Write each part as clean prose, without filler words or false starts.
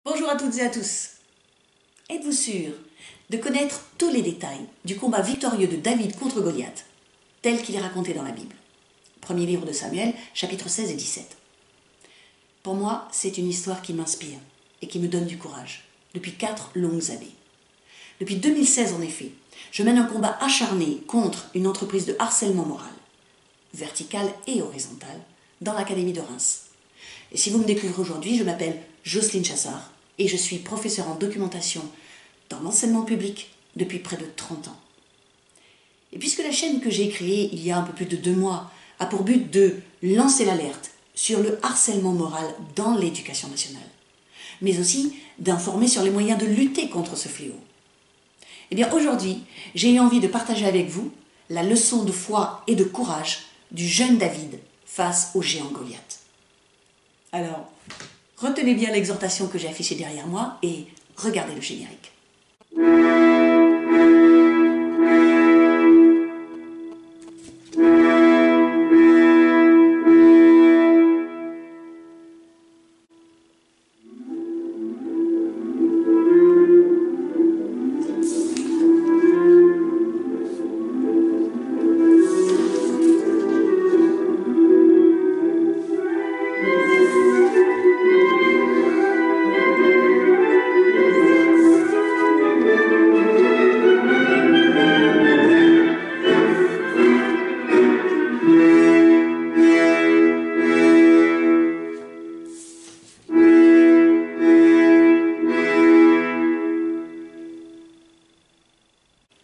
Bonjour à toutes et à tous. Êtes-vous sûr de connaître tous les détails du combat victorieux de David contre Goliath, tel qu'il est raconté dans la Bible? Premier livre de Samuel, chapitres 16 et 17. Pour moi, c'est une histoire qui m'inspire et qui me donne du courage, depuis 4 longues années. Depuis 2016 en effet, je mène un combat acharné contre une entreprise de harcèlement moral, vertical et horizontal, dans l'Académie de Reims. Et si vous me découvrez aujourd'hui, je m'appelle Jocelyne Chassard et je suis professeure en documentation dans l'enseignement public depuis près de 30 ans. Et puisque la chaîne que j'ai créée il y a un peu plus de 2 mois a pour but de lancer l'alerte sur le harcèlement moral dans l'éducation nationale, mais aussi d'informer sur les moyens de lutter contre ce fléau, eh bien aujourd'hui, j'ai eu envie de partager avec vous la leçon de foi et de courage du jeune David face au géant Goliath. Alors, retenez bien l'exhortation que j'ai affichée derrière moi et regardez le générique.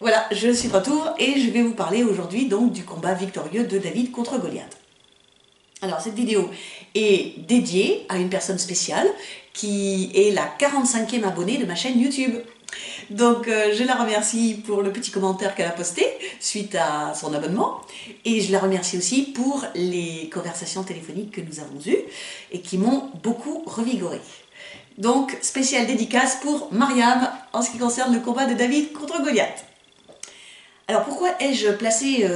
Voilà, je suis de retour et je vais vous parler aujourd'hui donc du combat victorieux de David contre Goliath. Alors cette vidéo est dédiée à une personne spéciale qui est la 45e abonnée de ma chaîne YouTube. Donc je la remercie pour le petit commentaire qu'elle a posté suite à son abonnement et je la remercie aussi pour les conversations téléphoniques que nous avons eues et qui m'ont beaucoup revigorée. Donc spéciale dédicace pour Mariam en ce qui concerne le combat de David contre Goliath. Alors pourquoi ai-je placé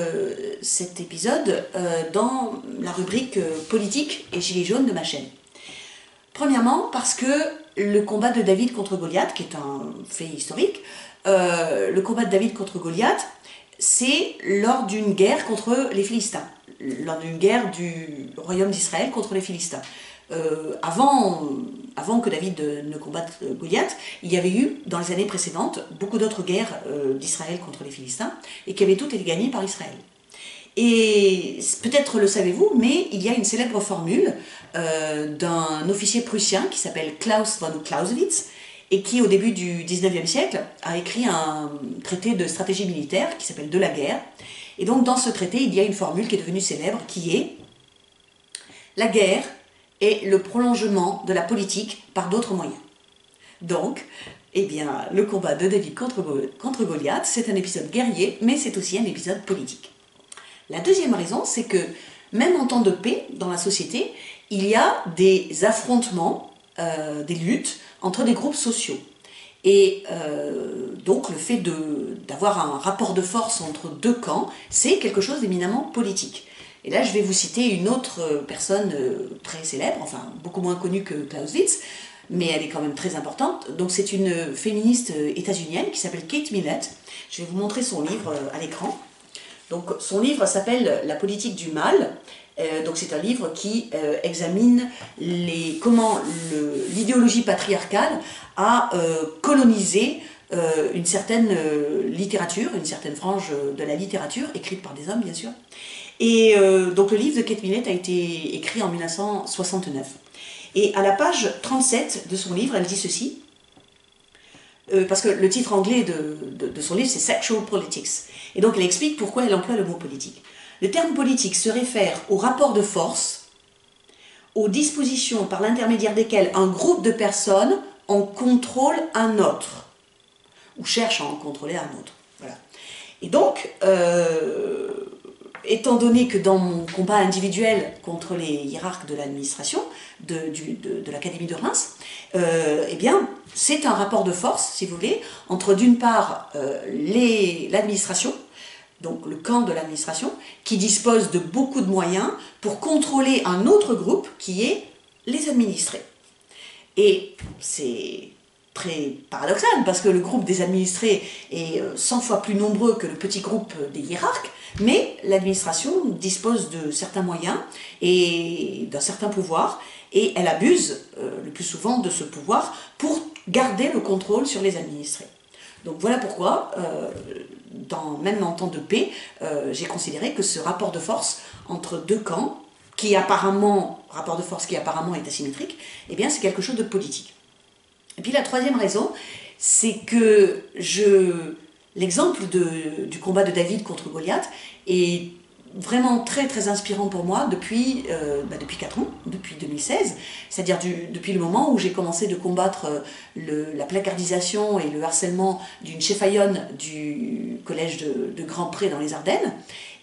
cet épisode dans la rubrique politique et gilets jaunes de ma chaîne? Premièrement parce que le combat de David contre Goliath, qui est un fait historique, le combat de David contre Goliath, c'est lors d'une guerre contre les Philistins, lors d'une guerre du royaume d'Israël contre les Philistins. Avant que David ne combatte Goliath, il y avait eu, dans les années précédentes, beaucoup d'autres guerres d'Israël contre les Philistins, et qui avaient toutes été gagnées par Israël. Et peut-être le savez-vous, mais il y a une célèbre formule d'un officier prussien qui s'appelle Klaus von Clausewitz, et qui, au début du 19e siècle, a écrit un traité de stratégie militaire qui s'appelle De la guerre. Et donc, dans ce traité, il y a une formule qui est devenue célèbre, qui est « La guerre est le prolongement de la politique par d'autres moyens ». Donc, eh bien, le combat de David contre Goliath, c'est un épisode guerrier, mais c'est aussi un épisode politique. La deuxième raison, c'est que même en temps de paix dans la société, il y a des affrontements, des luttes entre des groupes sociaux. Et donc le fait d'avoir un rapport de force entre deux camps, c'est quelque chose d'éminemment politique. Et là, je vais vous citer une autre personne très célèbre, enfin beaucoup moins connue que Clausewitz, mais elle est quand même très importante. Donc c'est une féministe états-unienne qui s'appelle Kate Millett. Je vais vous montrer son livre à l'écran. Donc son livre s'appelle « La politique du mal ». Donc c'est un livre qui examine comment l'idéologie patriarcale a colonisé une certaine littérature, une certaine frange de la littérature, écrite par des hommes bien sûr. Et donc le livre de Kate Millett a été écrit en 1969. Et à la page 37 de son livre, elle dit ceci, parce que le titre anglais de son livre c'est « Sexual Politics ». Et donc elle explique pourquoi elle emploie le mot politique. Le terme politique se réfère au rapport de force, aux dispositions par l'intermédiaire desquelles un groupe de personnes en contrôle un autre, ou cherche à en contrôler un autre. Voilà. Et donc, étant donné que dans mon combat individuel contre les hiérarques de l'administration, de l'Académie de Reims, eh bien, c'est un rapport de force, si vous voulez, entre d'une part l'administration, donc le camp de l'administration, qui dispose de beaucoup de moyens pour contrôler un autre groupe qui est les administrés. Et c'est très paradoxal, parce que le groupe des administrés est 100 fois plus nombreux que le petit groupe des hiérarques, mais l'administration dispose de certains moyens et d'un certain pouvoir, et elle abuse le plus souvent de ce pouvoir pour garder le contrôle sur les administrés. Donc voilà pourquoi, même en temps de paix, j'ai considéré que ce rapport de force entre deux camps, rapport de force qui apparemment est asymétrique, eh bien c'est quelque chose de politique. Et puis la troisième raison, c'est que l'exemple du combat de David contre Goliath est vraiment très très inspirant pour moi depuis 4 ans, depuis 2016, c'est-à-dire depuis le moment où j'ai commencé de combattre la placardisation et le harcèlement d'une cheffaillonne du collège de Grand-Pré dans les Ardennes,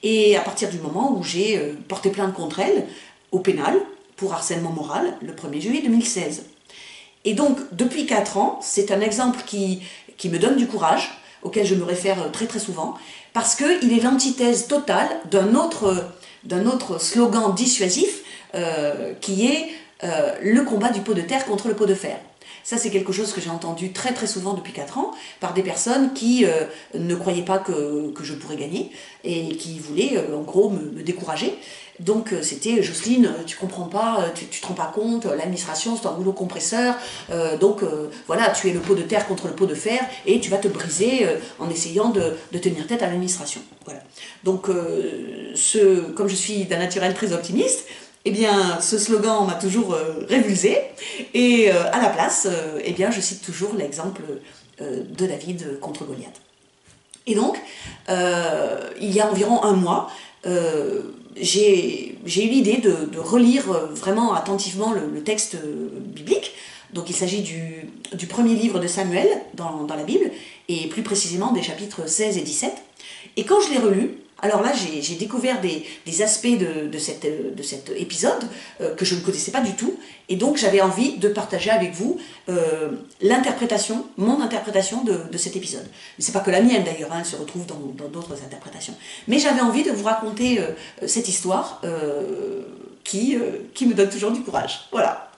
et à partir du moment où j'ai porté plainte contre elle au pénal pour harcèlement moral le 1er juillet 2016. Et donc, depuis 4 ans, c'est un exemple qui me donne du courage, auquel je me réfère très très souvent, parce qu'il est l'antithèse totale d'un autre slogan dissuasif qui est le combat du pot de terre contre le pot de fer. Ça, c'est quelque chose que j'ai entendu très très souvent depuis 4 ans par des personnes qui ne croyaient pas que je pourrais gagner et qui voulaient en gros me décourager. Donc c'était Jocelyne, tu comprends pas, tu te rends pas compte, l'administration c'est un rouleau compresseur, voilà, tu es le pot de terre contre le pot de fer et tu vas te briser en essayant de tenir tête à l'administration. Voilà. Donc comme je suis d'un naturel très optimiste, eh bien, ce slogan m'a toujours révulsé, et à la place, eh bien, je cite toujours l'exemple de David contre Goliath. Et donc, il y a environ un mois, j'ai eu l'idée de relire vraiment attentivement le texte biblique. Donc il s'agit du premier livre de Samuel dans la Bible, et plus précisément des chapitres 16 et 17. Et quand je l'ai relu, alors là j'ai découvert des aspects de cet épisode que je ne connaissais pas du tout, et donc j'avais envie de partager avec vous mon interprétation de cet épisode. Mais c'est pas que la mienne d'ailleurs, elle se retrouve dans d'autres interprétations. Mais j'avais envie de vous raconter cette histoire qui me donne toujours du courage. Voilà.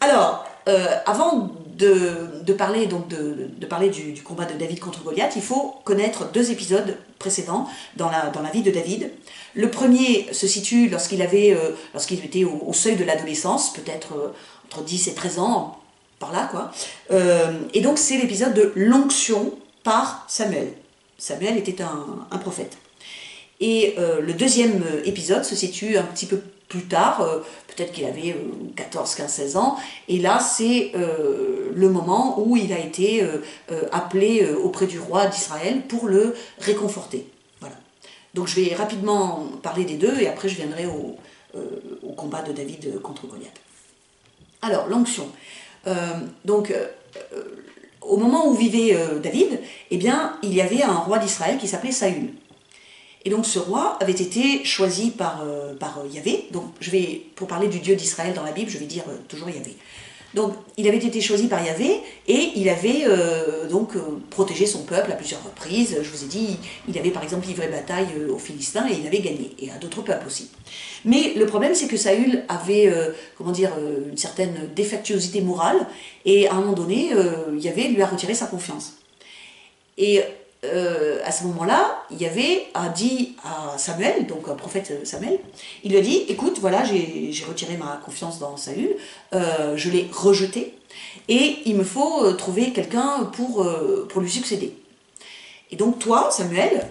Alors, avant de parler, du combat de David contre Goliath, il faut connaître 2 épisodes précédents dans la vie de David. Le premier se situe lorsqu'il était au seuil de l'adolescence, peut-être entre 10 et 13 ans, par là quoi. Et donc c'est l'épisode de l'onction par Samuel. Samuel était un prophète. Et le deuxième épisode se situe un petit peu plus tard, peut-être qu'il avait 14, 15, 16 ans, et là c'est le moment où il a été appelé auprès du roi d'Israël pour le réconforter. Voilà. Donc je vais rapidement parler des deux, et après je viendrai au combat de David contre Goliath. Alors, l'onction. Au moment où vivait David, eh bien, il y avait un roi d'Israël qui s'appelait Saül. Et donc ce roi avait été choisi par Yahvé. Donc pour parler du Dieu d'Israël dans la Bible, je vais dire toujours Yahvé. Donc il avait été choisi par Yahvé, et il avait protégé son peuple à plusieurs reprises. Je vous ai dit, il avait par exemple livré bataille aux Philistins et il avait gagné, et à d'autres peuples aussi. Mais le problème, c'est que Saül avait une certaine défectuosité morale, et à un moment donné, Yahvé lui a retiré sa confiance. Et à ce moment-là, Yahvé a dit à Samuel, donc un prophète Samuel, il lui a dit, écoute, voilà, j'ai retiré ma confiance dans Saül, je l'ai rejeté, et il me faut trouver quelqu'un pour lui succéder. Et donc toi, Samuel,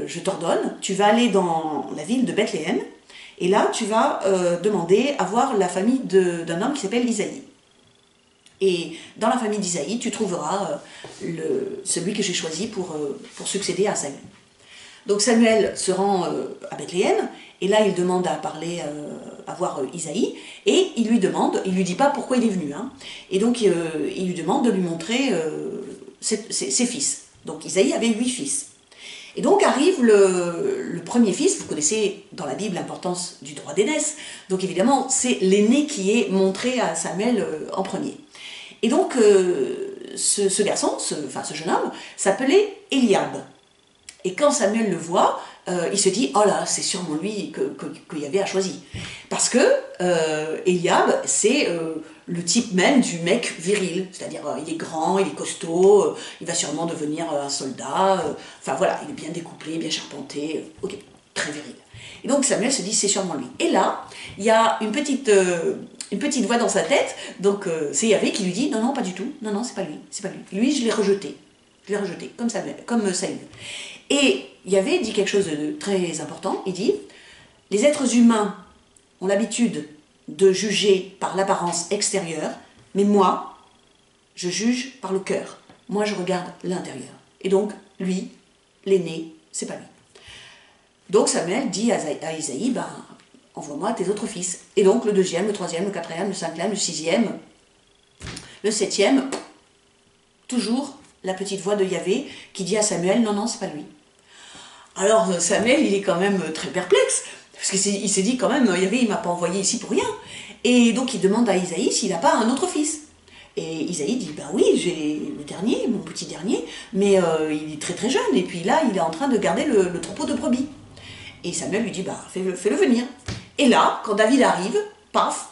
je t'ordonne, tu vas aller dans la ville de Bethléem, et là tu vas demander à voir la famille d'un homme qui s'appelle Isaïe. Et dans la famille d'Isaïe, tu trouveras celui que j'ai choisi pour succéder à Samuel. Donc Samuel se rend à Bethléem, et là il demande à voir Isaïe, et il lui dit pas pourquoi il est venu, hein. Et donc il lui demande de lui montrer ses fils. Donc Isaïe avait 8 fils. Et donc arrive le premier fils. Vous connaissez dans la Bible l'importance du droit d'aînesse, donc évidemment c'est l'aîné qui est montré à Samuel en premier. Et donc ce garçon, ce jeune homme, s'appelait Eliab. Et quand Samuel le voit, il se dit, oh là, c'est sûrement lui que Yahvé a choisi. Parce que Eliab, c'est le type même du mec viril. C'est-à-dire, il est grand, il est costaud, il va sûrement devenir un soldat. Enfin voilà, il est bien découplé, bien charpenté. Ok, très viril. Et donc Samuel se dit, c'est sûrement lui. Et là, il y a une petite voix dans sa tête, donc c'est Yahvé qui lui dit, non, non, pas du tout, non, non, c'est pas lui, c'est pas lui. Lui, je l'ai rejeté, comme Saül. Et Yahvé dit quelque chose de très important, il dit, les êtres humains ont l'habitude de juger par l'apparence extérieure, mais moi, je juge par le cœur. Moi, je regarde l'intérieur. Et donc, lui, l'aîné, c'est pas lui. Donc Samuel dit à Isaïe, ben, envoie-moi tes autres fils. Et donc le deuxième, le troisième, le quatrième, le cinquième, le sixième, le septième, toujours la petite voix de Yahvé qui dit à Samuel, non, non, c'est pas lui. Alors Samuel, il est quand même très perplexe, parce qu'il s'est dit quand même, Yahvé, il m'a pas envoyé ici pour rien. Et donc il demande à Isaïe s'il n'a pas un autre fils. Et Isaïe dit, ben oui, j'ai le dernier, mon petit dernier, mais il est très très jeune, et puis là, il est en train de garder le troupeau de brebis. Et Samuel lui dit, bah, fais-le venir. Et là, quand David arrive, paf,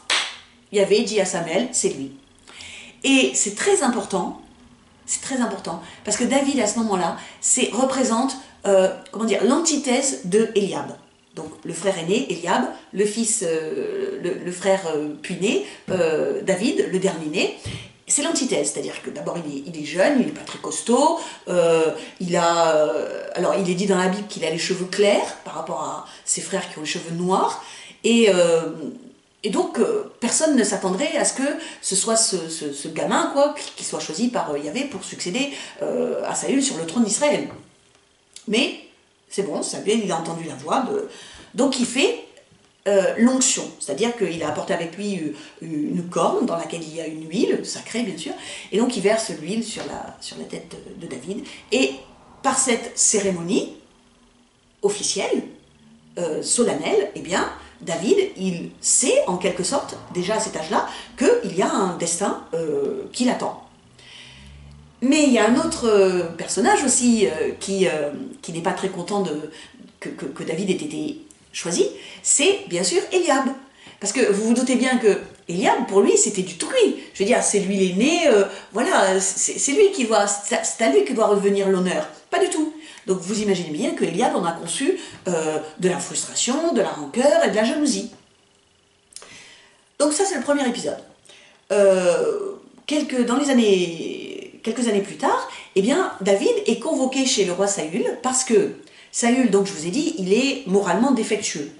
Yahvé dit à Samuel, c'est lui. Et c'est très important, parce que David, à ce moment-là, représente, comment dire, l'antithèse de Eliab. Donc, le frère aîné, Eliab, le fils, le frère puiné, David, le dernier-né. C'est l'antithèse, c'est-à-dire que d'abord il est jeune, il n'est pas très costaud, alors il est dit dans la Bible qu'il a les cheveux clairs par rapport à ses frères qui ont les cheveux noirs, et donc personne ne s'attendrait à ce que ce soit ce gamin quoi, qui soit choisi par Yahvé pour succéder à Saül sur le trône d'Israël. Mais c'est bon, Samuel il a entendu la voix, donc il fait l'onction, c'est-à-dire qu'il a apporté avec lui une corne dans laquelle il y a une huile, sacrée bien sûr, et donc il verse l'huile sur la tête de David, et par cette cérémonie officielle, solennelle, eh bien, David, il sait en quelque sorte, déjà à cet âge-là, qu'il y a un destin qui l'attend. Mais il y a un autre personnage aussi qui n'est pas très content que David ait été choisi, c'est bien sûr Eliab. Parce que vous vous doutez bien que Eliab, pour lui, c'était du tout cuit. Je veux dire, c'est lui l'aîné, voilà, c'est lui qui doit, c'est à lui que doit revenir l'honneur. Pas du tout. Donc vous imaginez bien que Eliab en a conçu de la frustration, de la rancœur et de la jalousie. Donc ça, c'est le premier épisode. Quelques années plus tard, eh bien, David est convoqué chez le roi Saül parce que Saül, donc je vous ai dit, il est moralement défectueux.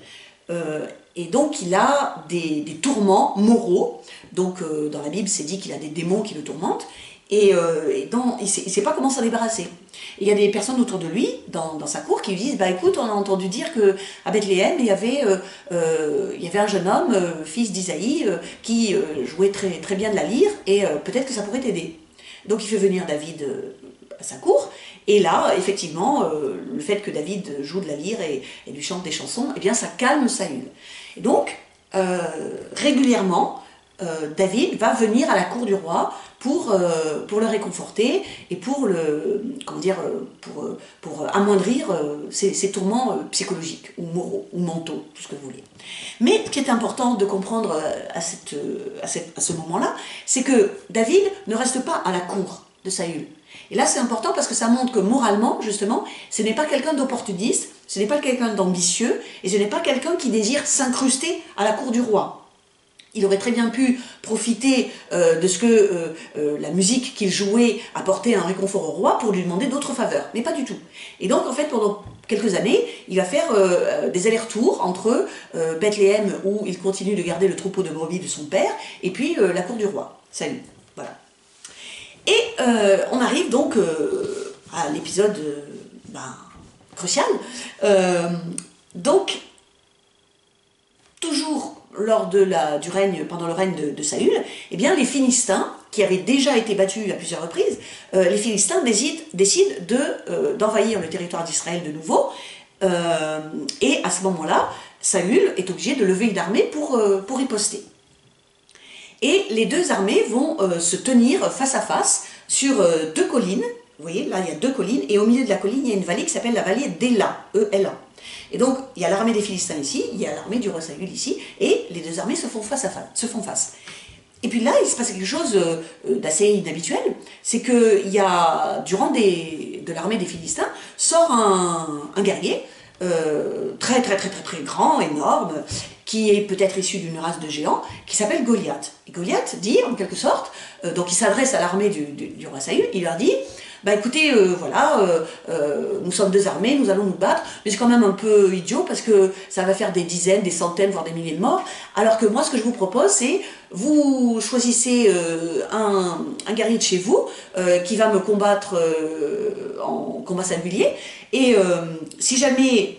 Et donc il a des tourments moraux. Donc dans la Bible, c'est dit qu'il a des démons qui le tourmentent. Et il ne sait pas comment s'en débarrasser. Et il y a des personnes autour de lui, dans sa cour, qui lui disent, bah écoute, on a entendu dire qu'à Bethléem, il y avait un jeune homme, fils d'Isaïe, qui jouait très, très bien de la lyre, et peut-être que ça pourrait t'aider. Donc il fait venir David à sa cour, et là, effectivement, le fait que David joue de la lyre et lui chante des chansons, eh bien ça calme Saül. Et donc, régulièrement, David va venir à la cour du roi pour le réconforter et pour amoindrir ses tourments psychologiques ou moraux ou mentaux, tout ce que vous voulez. Mais ce qui est important de comprendre à ce moment-là, c'est que David ne reste pas à la cour de Saül. Et là c'est important parce que ça montre que moralement, justement, ce n'est pas quelqu'un d'opportuniste, ce n'est pas quelqu'un d'ambitieux et ce n'est pas quelqu'un qui désire s'incruster à la cour du roi. Il aurait très bien pu profiter de ce que la musique qu'il jouait apportait un réconfort au roi pour lui demander d'autres faveurs, mais pas du tout. Et donc, en fait, pendant quelques années, il va faire des allers-retours entre Bethléem, où il continue de garder le troupeau de brebis de son père, et puis la cour du roi. Salut. Voilà. Et on arrive donc à l'épisode crucial. Donc, toujours pendant le règne de Saül, eh bien, les Philistins, qui avaient déjà été battus à plusieurs reprises, les Philistins décident d'envahir le territoire d'Israël de nouveau, et à ce moment-là, Saül est obligé de lever une armée pour riposter. Et les deux armées vont se tenir face à face sur deux collines, Vous voyez, là, il y a 2 collines, et au milieu de la colline, il y a une vallée qui s'appelle la vallée d'Ela, E-L-A. Et donc, il y a l'armée des Philistins ici, il y a l'armée du roi Saül ici, et les 2 armées se font face. Et puis là, il se passe quelque chose d'assez inhabituel, c'est que il y a, de l'armée des Philistins, sort un guerrier, très grand, énorme, qui est peut-être issu d'une race de géants, qui s'appelle Goliath. Et Goliath dit, en quelque sorte, donc il s'adresse à l'armée du roi Saül, il leur dit, bah écoutez, voilà, nous sommes 2 armées, nous allons nous battre, mais c'est quand même un peu idiot parce que ça va faire des dizaines, des centaines, voire des milliers de morts, alors que moi ce que je vous propose c'est, vous choisissez un guerrier de chez vous qui va me combattre en combat singulier, et si jamais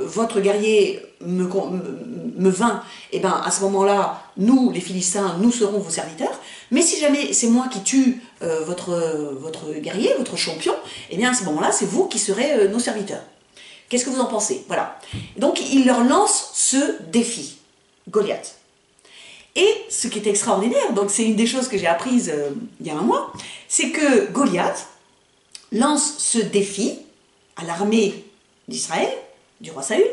votre guerrier me vainc, et ben à ce moment-là, nous les Philistins, nous serons vos serviteurs. Mais si jamais c'est moi qui tue votre guerrier, votre champion, eh bien à ce moment-là, c'est vous qui serez nos serviteurs. Qu'est-ce que vous en pensez? Voilà. Donc il leur lance ce défi, Goliath. Et ce qui est extraordinaire, donc c'est une des choses que j'ai apprises il y a un mois, c'est que Goliath lance ce défi à l'armée d'Israël, du roi Saül.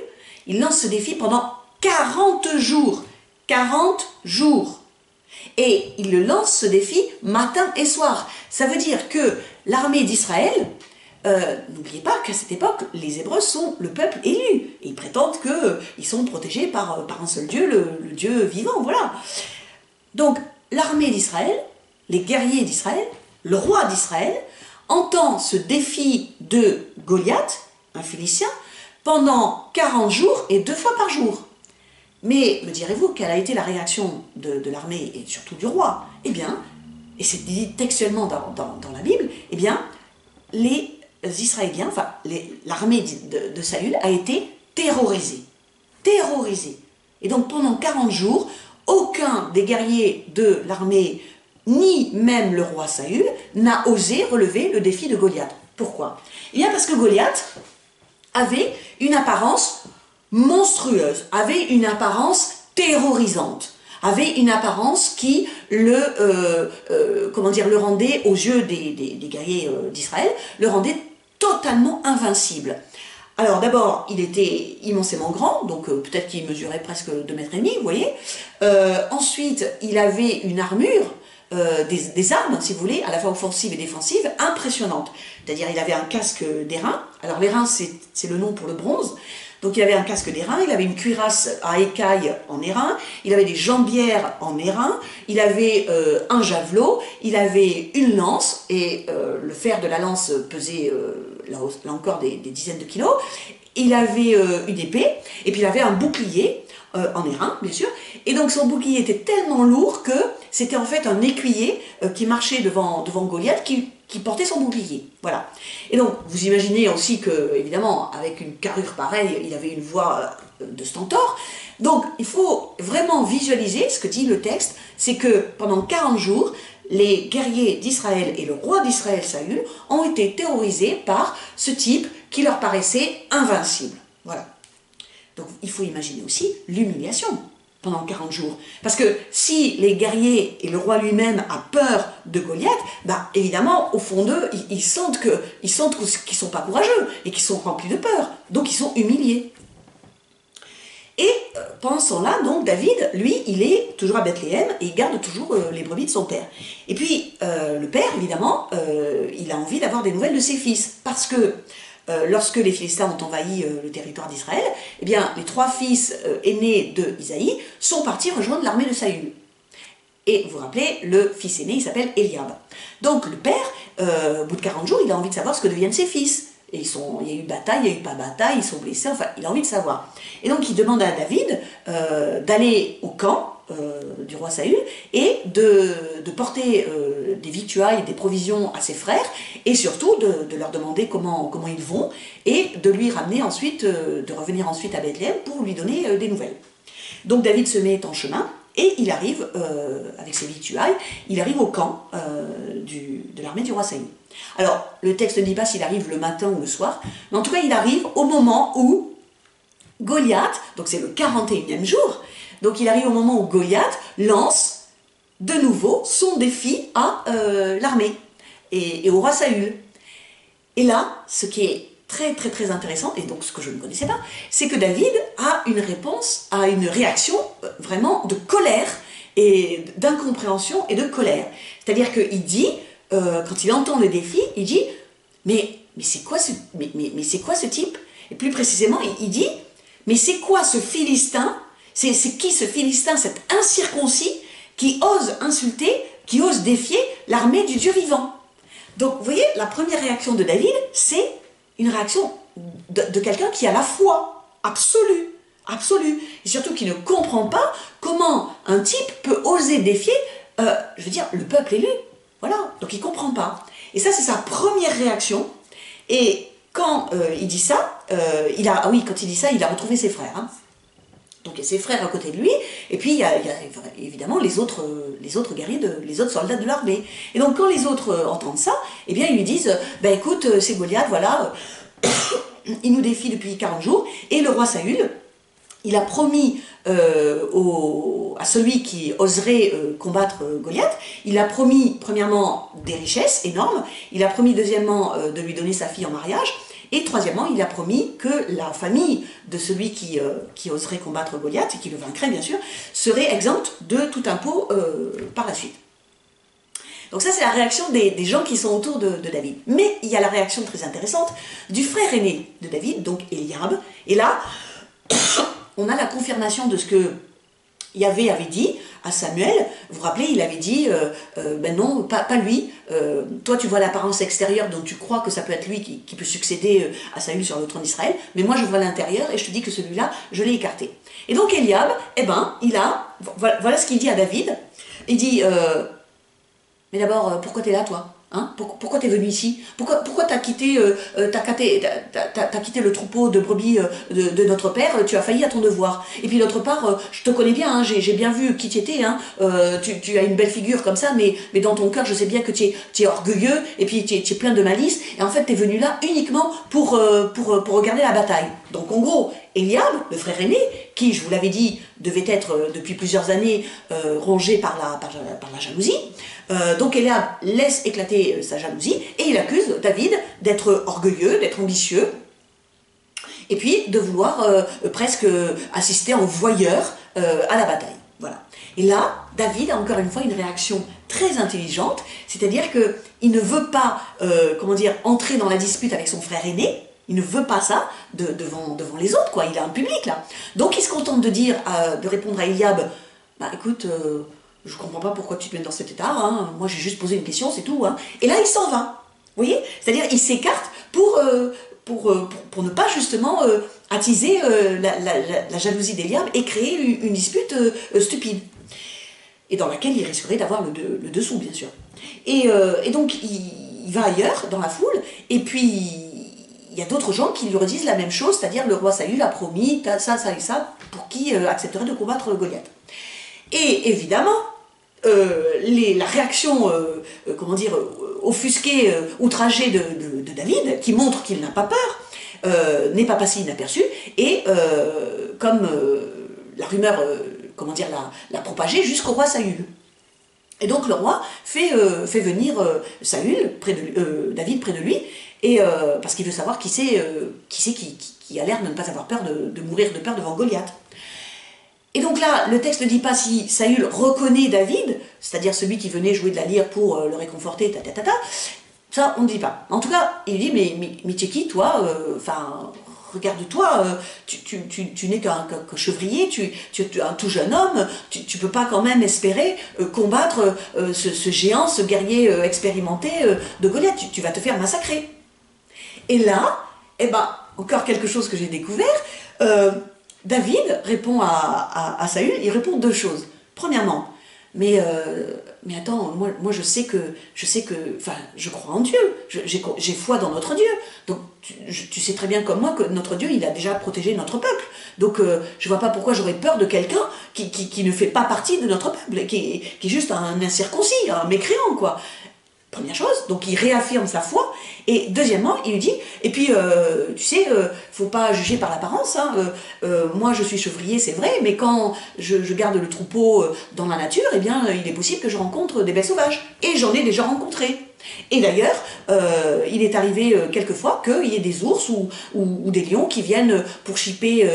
Il lance ce défi pendant 40 jours. 40 jours. Et il le lance, ce défi, matin et soir. Ça veut dire que l'armée d'Israël, n'oubliez pas qu'à cette époque, les Hébreux sont le peuple élu. Et ils prétendent qu'ils sont protégés par un seul Dieu, le Dieu vivant, voilà. Donc, l'armée d'Israël, les guerriers d'Israël, le roi d'Israël, entend ce défi de Goliath, un Philistin, pendant 40 jours et 2 fois par jour. Mais, me direz-vous, quelle a été la réaction de l'armée et surtout du roi? Eh bien, et c'est dit textuellement dans la Bible, eh bien, les Israéliens, enfin, l'armée de Saül a été terrorisée. Terrorisée. Et donc, pendant 40 jours, aucun des guerriers de l'armée, ni même le roi Saül, n'a osé relever le défi de Goliath. Pourquoi? Eh bien, parce que Goliath avait une apparence monstrueuse, avait une apparence terrorisante, avait une apparence qui le rendait, aux yeux des guerriers d'Israël, le rendait totalement invincible. Alors d'abord, il était immensément grand, donc peut-être qu'il mesurait presque 2,5 mètres, vous voyez. Ensuite, il avait une armure, des armes, si vous voulez, à la fois offensives et défensives, impressionnantes. C'est-à-dire, il avait un casque d'airain. Alors, l'airain, c'est le nom pour le bronze. Donc, il avait un casque d'airain, il avait une cuirasse à écailles en airain, il avait des jambières en airain, il avait un javelot, il avait une lance, et le fer de la lance pesait, là encore, des dizaines de kilos. Il avait une épée, et puis il avait un bouclier, en airain, bien sûr. Et donc, son bouclier était tellement lourd que c'était en fait un écuyer qui marchait devant Goliath, qui portait son bouclier. Voilà. Et donc, vous imaginez aussi que, évidemment, avec une carrure pareille, il avait une voix de stentor. Donc, il faut vraiment visualiser ce que dit le texte, c'est que pendant 40 jours, les guerriers d'Israël et le roi d'Israël, Saül, ont été terrorisés par ce type qui leur paraissait invincible. Voilà. Donc, il faut imaginer aussi l'humiliation pendant 40 jours. Parce que si les guerriers et le roi lui-même a peur de Goliath, bah, évidemment, au fond d'eux, ils sentent qu'ils ne sont pas courageux et qu'ils sont remplis de peur. Donc, ils sont humiliés. Et pendant ce temps-là, donc, David, lui, il est toujours à Bethléem et il garde toujours les brebis de son père. Et puis, le père, évidemment, il a envie d'avoir des nouvelles de ses fils. Parce que lorsque les Philistins ont envahi le territoire d'Israël, eh bien, les 3 fils aînés de Isaïe sont partis rejoindre l'armée de Saül. Et vous vous rappelez, le fils aîné, il s'appelle Eliab. Donc le père, au bout de 40 jours, il a envie de savoir ce que deviennent ses fils. Et il y a eu bataille, il n'y a eu pas bataille, ils sont blessés, enfin, il a envie de savoir. Et donc il demande à David d'aller au camp du roi Saül et de porter des victuailles, des provisions à ses frères, et surtout de leur demander comment ils vont, et de lui ramener ensuite, de revenir ensuite à Bethléem pour lui donner des nouvelles. Donc David se met en chemin, et il arrive, avec ses victuailles, il arrive au camp de l'armée du roi Saül. Alors, le texte ne dit pas s'il arrive le matin ou le soir, mais en tout cas, il arrive au moment où Goliath, donc c'est le 41e jour, donc il arrive au moment où Goliath lance de nouveau son défi à l'armée et au roi Saül. Et là, ce qui est très très très intéressant, et donc ce que je ne connaissais pas, c'est que David a une réponse, a une réaction vraiment de colère, et d'incompréhension et de colère. C'est-à-dire qu'il dit, quand il entend le défi, il dit, mais c'est quoi ce type? Et plus précisément, il dit, mais c'est quoi ce Philistin? C'est qui ce Philistin, cet incirconcis, qui ose insulter, qui ose défier l'armée du Dieu vivant? Donc, vous voyez, la première réaction de David, c'est une réaction de quelqu'un qui a la foi absolue, et surtout qui ne comprend pas comment un type peut oser défier, je veux dire, le peuple élu. Voilà, donc il ne comprend pas. Et ça, c'est sa première réaction. Et quand il dit ça, quand il dit ça, il a retrouvé ses frères. Hein. Donc il y a ses frères à côté de lui, et puis il y a évidemment les autres guerriers, les autres soldats de l'armée. Et donc quand les autres entendent ça, eh bien ils lui disent, ben écoute, c'est Goliath, voilà, il nous défie depuis 40 jours, et le roi Saül, il a promis à celui qui oserait combattre Goliath, il a promis premièrement des richesses énormes, il a promis deuxièmement de lui donner sa fille en mariage, et troisièmement, il a promis que la famille de celui qui oserait combattre Goliath, et qui le vaincrait bien sûr, serait exempte de tout impôt par la suite. Donc ça, c'est la réaction des gens qui sont autour de David. Mais il y a la réaction très intéressante du frère aîné de David, donc Eliab. Et là, on a la confirmation de ce que Yahvé avait dit à Samuel. Vous vous rappelez, il avait dit, ben non, pas lui. Toi, tu vois l'apparence extérieure, donc tu crois que ça peut être lui qui peut succéder à Saül sur le trône d'Israël. Mais moi, je vois l'intérieur et je te dis que celui-là, je l'ai écarté. Et donc Eliab, eh ben, voilà ce qu'il dit à David. Il dit, mais d'abord, pourquoi tu es là, toi? Hein, pourquoi tu es venu ici? Pourquoi tu as quitté, quitté le troupeau de brebis de notre père? Tu as failli à ton devoir. Et puis d'autre part, je te connais bien, hein, j'ai bien vu qui tu étais. Hein, tu as une belle figure comme ça, mais dans ton cœur, je sais bien que tu es orgueilleux et puis tu es plein de malice. Et en fait, tu es venu là uniquement pour regarder la bataille. Donc en gros, Eliab, le frère aîné, qui, je vous l'avais dit, devait être depuis plusieurs années rongé par la jalousie, donc Eliab laisse éclater sa jalousie et il accuse David d'être orgueilleux, d'être ambitieux et puis de vouloir presque assister en voyeur à la bataille. Voilà. Et là, David a encore une fois une réaction très intelligente, c'est-à-dire qu'il ne veut pas entrer dans la dispute avec son frère aîné. Il ne veut pas ça devant les autres, quoi. Il a un public, là. Donc il se contente de répondre à Eliab, bah écoute, je comprends pas pourquoi tu te mets dans cet état, hein. Moi j'ai juste posé une question, c'est tout. Hein. Et là il s'en va, vous voyez? C'est-à-dire il s'écarte pour ne pas justement attiser la jalousie d'Eliab et créer une dispute stupide. Et dans laquelle il risquerait d'avoir le dessous, bien sûr. Et donc il va ailleurs, dans la foule, et puis il y a d'autres gens qui lui redisent la même chose, c'est-à-dire le roi Saül a promis ça et ça pour qui accepterait de combattre Goliath. Et évidemment, la réaction, offusquée, outragée de David, qui montre qu'il n'a pas peur, n'est pas passée inaperçue, et comme la rumeur, l'a propagée jusqu'au roi Saül. Et donc le roi fait venir David près de lui, et parce qu'il veut savoir qui a l'air de ne pas avoir peur de mourir de peur devant Goliath. Et donc là, le texte ne dit pas si Saül reconnaît David, c'est-à-dire celui qui venait jouer de la lyre pour le réconforter, ça on ne dit pas. En tout cas, il dit, mais tu es qui toi? Regarde-toi, tu n'es qu'un chevrier, tu es un tout jeune homme, tu peux pas quand même espérer combattre ce géant, ce guerrier expérimenté de Goliath, tu vas te faire massacrer. Et là, encore quelque chose que j'ai découvert, David répond à Saül, il répond deux choses. Premièrement, mais attends, moi je sais que, je crois en Dieu, j'ai foi dans notre Dieu. Donc tu sais très bien comme moi que notre Dieu, il a déjà protégé notre peuple. Donc je vois pas pourquoi j'aurais peur de quelqu'un qui ne fait pas partie de notre peuple, qui est juste un incirconcis, un mécréant, quoi. Première chose, donc il réaffirme sa foi, et deuxièmement, il lui dit, et puis, tu sais, faut pas juger par l'apparence, hein, moi je suis chevrier, c'est vrai, mais quand je garde le troupeau dans la nature, eh bien, il est possible que je rencontre des bêtes sauvages, et j'en ai déjà rencontré. Et d'ailleurs, il est arrivé quelquefois qu'il y ait des ours ou des lions qui viennent pour chipper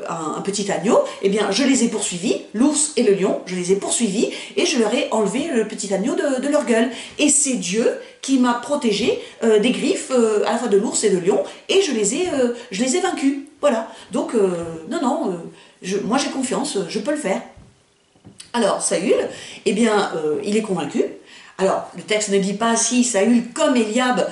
un petit agneau. Eh bien, je les ai poursuivis, l'ours et le lion, je les ai poursuivis et je leur ai enlevé le petit agneau de leur gueule. Et c'est Dieu qui m'a protégé des griffes à la fois de l'ours et de lion, et je les ai vaincus. Voilà. Donc, non, moi j'ai confiance, je peux le faire. Alors, Saül, eh bien, il est convaincu. Alors, le texte ne dit pas si Saül, comme Eliab,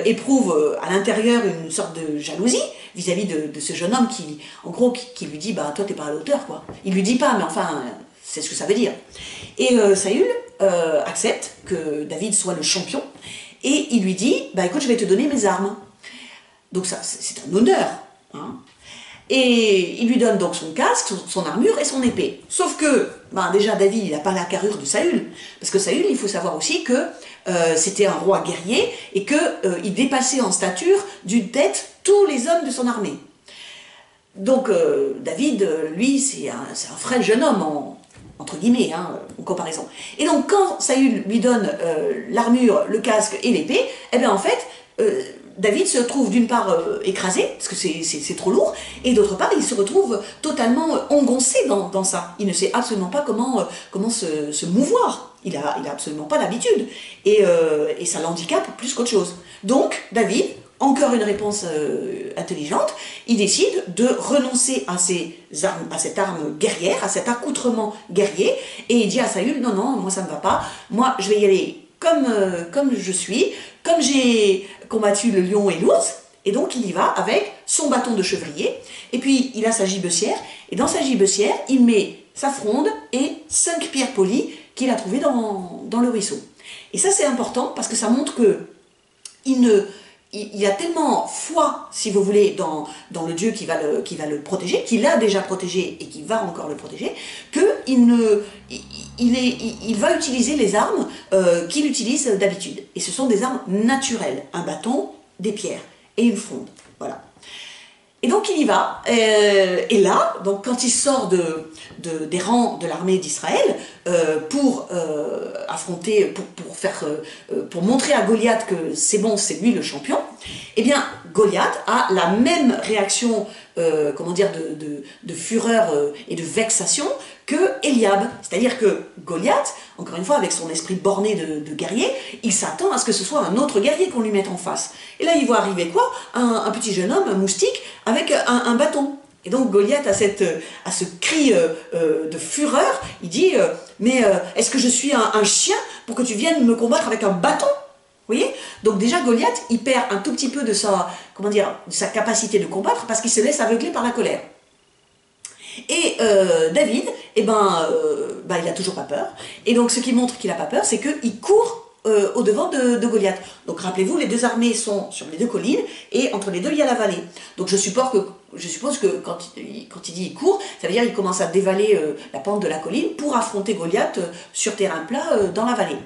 éprouve à l'intérieur une sorte de jalousie vis-à-vis de ce jeune homme qui, en gros, qui lui dit, bah, toi, t'es pas à l'auteur, quoi. Il lui dit pas, mais enfin, c'est ce que ça veut dire. Et Saül accepte que David soit le champion, et il lui dit, bah, écoute, je vais te donner mes armes. Donc ça, c'est un honneur, hein. Et il lui donne donc son casque, son armure et son épée. Sauf que, ben déjà David, il n'a pas la carrure de Saül. Parce que Saül, il faut savoir aussi que c'était un roi guerrier et qu'il dépassait en stature d'une tête tous les hommes de son armée. Donc David, lui, c'est un frêle jeune homme, entre guillemets, hein, en comparaison. Et donc quand Saül lui donne l'armure, le casque et l'épée, eh bien en fait... David se trouve d'une part écrasé, parce que c'est trop lourd, et d'autre part, il se retrouve totalement engoncé dans ça. Il ne sait absolument pas comment se mouvoir. Il n'a absolument pas l'habitude. Et ça l'handicape plus qu'autre chose. Donc, David, encore une réponse intelligente, il décide de renoncer à cette arme guerrière, à cet accoutrement guerrier, et il dit à Saül, non, moi ça ne va pas, moi je vais y aller comme je suis, comme j'ai combattu le lion et l'ours, et donc il y va avec son bâton de chevrier, et puis il a sa gibecière, et dans sa gibecière, il met sa fronde et 5 pierres polies qu'il a trouvées dans le ruisseau. Et ça c'est important, parce que ça montre que il a tellement foi, si vous voulez, dans le Dieu qui va le protéger, qu'il l'a déjà protégé et qui va encore le protéger, qu'il va utiliser les armes qu'il utilise d'habitude. Et ce sont des armes naturelles, un bâton, des pierres et une fronde. Voilà. Et donc il y va, et là, donc, quand il sort des rangs de l'armée d'Israël pour affronter, pour montrer à Goliath que c'est bon, c'est lui le champion, eh bien Goliath a la même réaction, comment dire, de fureur et de vexation que Eliab. C'est-à-dire que Goliath, encore une fois, avec son esprit borné de guerrier, il s'attend à ce que ce soit un autre guerrier qu'on lui mette en face. Et là, il voit arriver quoi? Un petit jeune homme, un moustique, avec un bâton. Et donc Goliath a ce cri de fureur, il dit mais est-ce que je suis un chien pour que tu viennes me combattre avec un bâton? Vous voyez? Donc déjà Goliath, il perd un tout petit peu de sa capacité de combattre parce qu'il se laisse aveugler par la colère. Et David, eh il a toujours pas peur. Et donc ce qui montre qu'il n'a pas peur, c'est qu'il court au-devant de Goliath. Donc rappelez-vous, les deux armées sont sur les deux collines, et entre les deux, il y a la vallée. Donc je suppose que quand il dit il court, ça veut dire qu'il commence à dévaler la pente de la colline pour affronter Goliath sur terrain plat dans la vallée.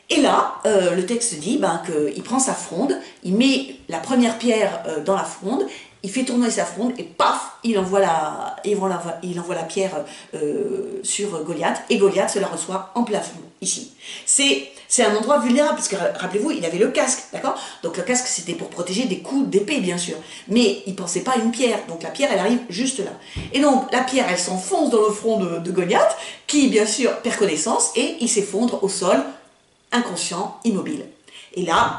Et là, le texte dit qu'il prend sa fronde, il met la première pierre dans la fronde, il fait tourner sa fronde et paf, il envoie la pierre sur Goliath, et Goliath se la reçoit en plein front, ici. C'est un endroit vulnérable, parce que rappelez-vous, il avait le casque, d'accord? Donc le casque, c'était pour protéger des coups d'épée, bien sûr. Mais il ne pensait pas à une pierre, donc la pierre, elle arrive juste là. Et donc la pierre, elle s'enfonce dans le front de Goliath, qui, bien sûr, perd connaissance, et il s'effondre au sol, inconscient, immobile. Et là,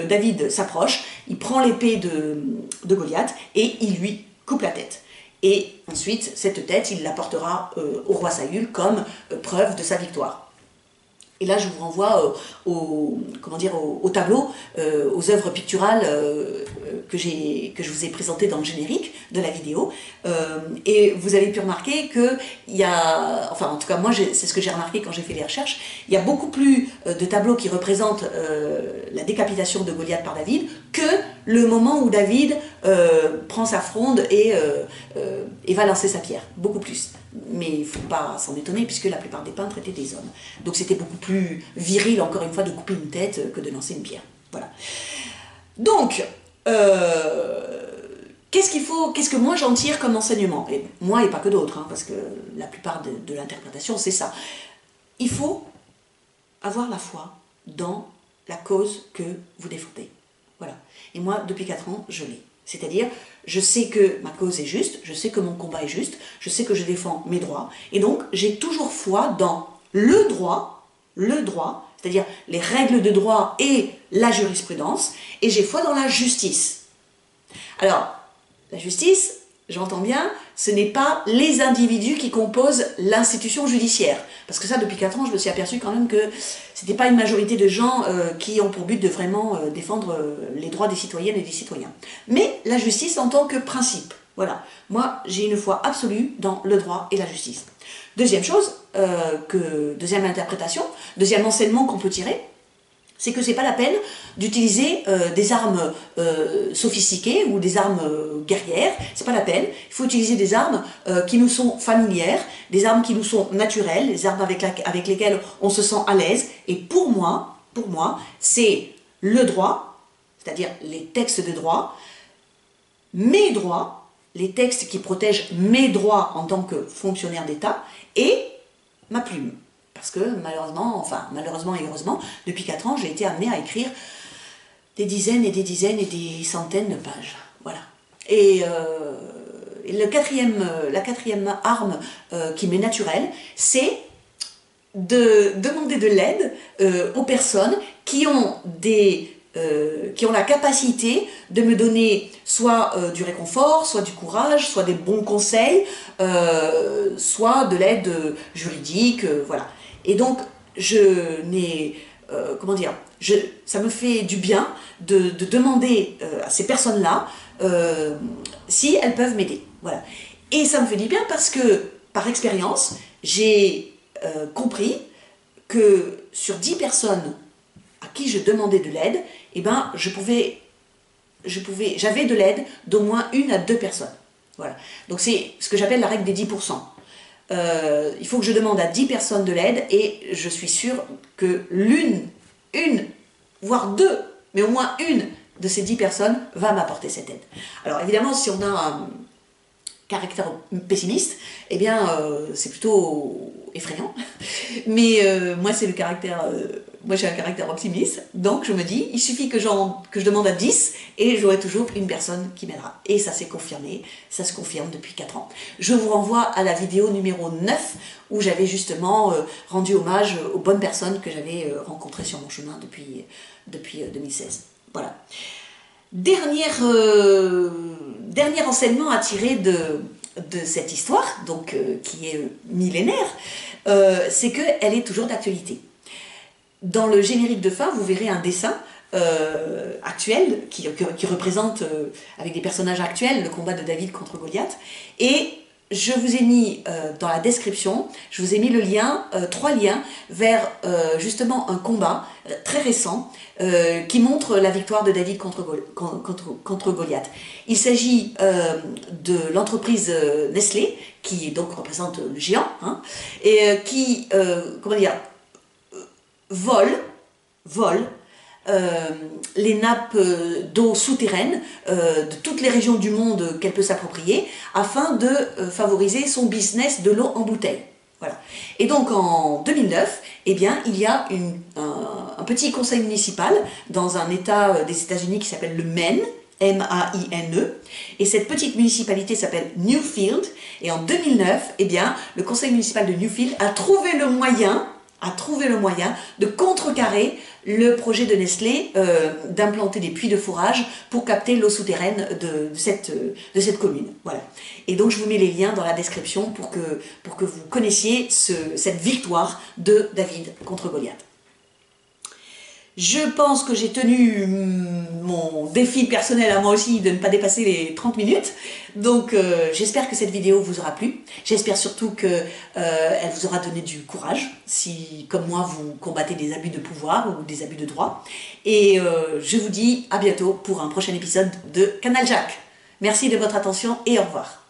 David s'approche, il prend l'épée de Goliath et il lui coupe la tête. Et ensuite, cette tête, il l'apportera au roi Saül comme preuve de sa victoire. Et là, je vous renvoie au tableau, aux œuvres picturales que je vous ai présentées dans le générique de la vidéo. Et vous avez pu remarquer qu'il y a, enfin en tout cas moi c'est ce que j'ai remarqué quand j'ai fait les recherches, il y a beaucoup plus de tableaux qui représentent la décapitation de Goliath par David que le moment où David prend sa fronde et va lancer sa pierre. Beaucoup plus. Mais il ne faut pas s'en étonner puisque la plupart des peintres étaient des hommes. Donc c'était beaucoup plus viril, encore une fois, de couper une tête que de lancer une pierre. Voilà. Donc, qu'est-ce que moi j'en tire comme enseignement? Et moi et pas que d'autres, hein, parce que la plupart de l'interprétation c'est ça. Il faut avoir la foi dans la cause que vous défendez. Voilà. Et moi, depuis 4 ans, je l'ai. C'est-à-dire, je sais que ma cause est juste, je sais que mon combat est juste, je sais que je défends mes droits, et donc j'ai toujours foi dans le droit, c'est-à-dire les règles de droit et la jurisprudence, et j'ai foi dans la justice. Alors, la justice, j'entends bien, ce n'est pas les individus qui composent l'institution judiciaire. Parce que ça, depuis 4 ans, je me suis aperçue quand même que ce n'était pas une majorité de gens qui ont pour but de vraiment défendre les droits des citoyennes et des citoyens. Mais la justice en tant que principe. Voilà. Moi, j'ai une foi absolue dans le droit et la justice. Deuxième chose, deuxième interprétation, deuxième enseignement qu'on peut tirer, c'est que c'est pas la peine d'utiliser des armes sophistiquées ou des armes guerrières, c'est pas la peine. Il faut utiliser des armes qui nous sont familières, des armes qui nous sont naturelles, des armes avec lesquelles on se sent à l'aise. Et pour moi, c'est le droit, c'est-à-dire les textes de droit, mes droits, les textes qui protègent mes droits en tant que fonctionnaire d'État, et ma plume. Parce que malheureusement et heureusement, depuis 4 ans, j'ai été amenée à écrire des dizaines et des centaines de pages. Voilà. Et la quatrième arme qui m'est naturelle, c'est de demander de l'aide aux personnes qui ont la capacité de me donner soit du réconfort, soit du courage, soit des bons conseils, soit de l'aide juridique, voilà. Et donc, ça me fait du bien de demander à ces personnes-là si elles peuvent m'aider. Voilà. Et ça me fait du bien parce que, par expérience, j'ai compris que sur 10 personnes à qui je demandais de l'aide, eh ben, j'avais de l'aide d'au moins 1 à 2 personnes. Voilà. Donc c'est ce que j'appelle la règle des 10%. Il faut que je demande à 10 personnes de l'aide et je suis sûre que une, voire 2, mais au moins une de ces 10 personnes va m'apporter cette aide. Alors évidemment, si on a un caractère pessimiste, eh bien c'est plutôt effrayant. Mais moi j'ai un caractère optimiste, donc je me dis, il suffit que je demande à 10 et j'aurai toujours une personne qui m'aidera. Et ça s'est confirmé, ça se confirme depuis 4 ans. Je vous renvoie à la vidéo numéro 9 où j'avais justement rendu hommage aux bonnes personnes que j'avais rencontrées sur mon chemin depuis 2016. Voilà. Dernier enseignement à tirer de cette histoire, donc qui est millénaire, c'est qu'elle est toujours d'actualité. Dans le générique de fin, vous verrez un dessin actuel qui représente, avec des personnages actuels, le combat de David contre Goliath. Et je vous ai mis dans la description, je vous ai mis 3 liens vers justement un combat très récent qui montre la victoire de David contre Goliath. Il s'agit de l'entreprise Nestlé, qui donc représente le géant, hein, et qui, vole les nappes d'eau souterraines de toutes les régions du monde qu'elle peut s'approprier afin de favoriser son business de l'eau en bouteille. Voilà. Et donc en 2009, eh bien, il y a un petit conseil municipal dans un état des États-Unis qui s'appelle le Maine, M-A-I-N-E, et cette petite municipalité s'appelle Newfield, et en 2009, eh bien, le conseil municipal de Newfield a trouvé le moyen de contrecarrer le projet de Nestlé d'implanter des puits de forage pour capter l'eau souterraine de cette commune. Voilà. Et donc je vous mets les liens dans la description pour que vous connaissiez cette victoire de David contre Goliath. Je pense que j'ai tenu mon défi personnel à moi aussi de ne pas dépasser les 30 minutes. Donc j'espère que cette vidéo vous aura plu. J'espère surtout qu'elle vous aura donné du courage si, comme moi, vous combattez des abus de pouvoir ou des abus de droit. Et je vous dis à bientôt pour un prochain épisode de Canal Jacques. Merci de votre attention et au revoir.